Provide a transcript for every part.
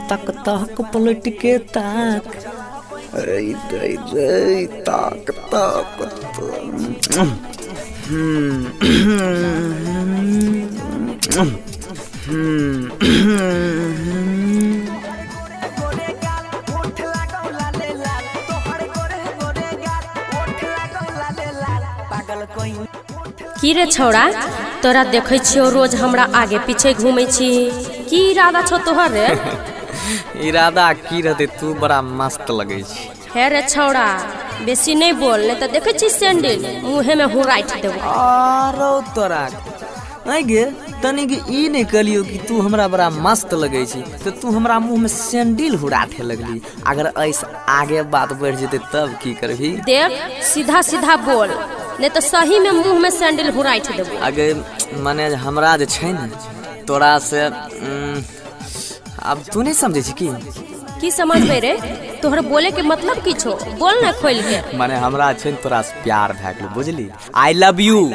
तक तक पलट के ताक ताक ताक की रे छौड़ा, तोरा देखे छियो रोज हमरा आगे पीछे घूमे छी, की इरादा छो तोहर रे? इरादा की रहते, तू बड़ा मस्त लगे छी। हे रे छौड़ा, बेसी नहीं बोल, नहीं तो देखे छी सैंडल मुँहे में हुराइट देबो। आरो तोरा नहीं गे तनी के ई नहीं कहलियो कि तू हमरा बड़ा मस्त लगे छी, तो तू हमरा मुंह में सैंडल हुराथे लगली। अगर ऐसा आगे बात बढ़ जेते तब की करबी? देख सीधा सीधा बोल, नहीं तो सही में मुंह में सैंडल हुराइट देबो। अगर माने हमरा जे छै न तोरा से अब तू नहीं समझे छी की समझबे रे? तोहर बोले के मतलब की छो, बोल ना खोल के। माने हमरा छै तोरा से प्यार भए गेल, बुझली? I love you.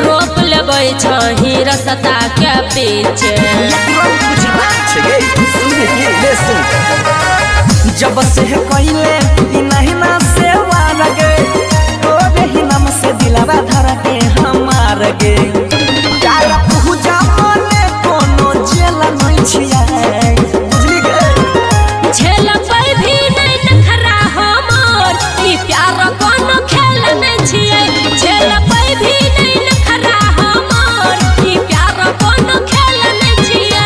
रोप लेबै छही रसता के बीच। जब से कइले ई नहीं ना सेवा लगे, तोरे ही नाम से दिलवा धर के हमार गे। यार पूजा मने कोनो जेल नहीं छिया, बुझली गे? झेल पे भी नहीं नखरा हमर, ई प्यार कोनो खेल नहीं छिए। झेल पे भी नहीं नखरा हमर, ई प्यार कोनो खेल नहीं छिए।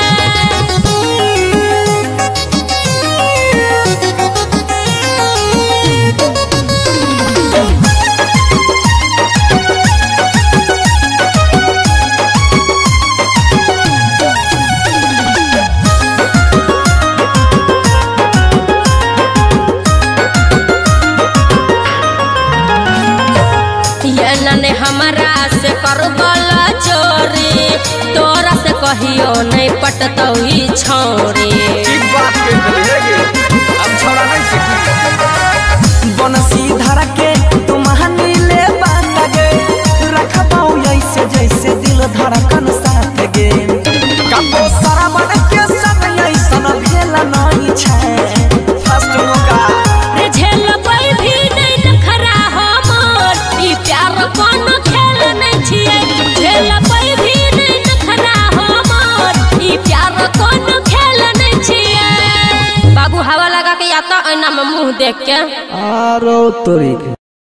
हमरा से करबला चोरी, तोरा से कहियो नहीं पटतौ ई छौरी। की बात के गे, हम छोड़ा नहीं सकी। बनसी धर के तुम हनी ले बात गे, रखबौ ऐसे जैसे दिल धड़कन साथ गे। कबो सारा बन के संग ऐसन भेल नहीं छै, फर्स्ट मौका रे। झेल पे भी नहीं नखरा हमर, ई प्यार कोनो खेल नहीं छिए। झेल पे भी नहीं नखरा हमर, ई प्यार कोनो खेल नहीं छिए। बाबू हवा लगा के आता ऐना में मुंह देख के। आरो तोरी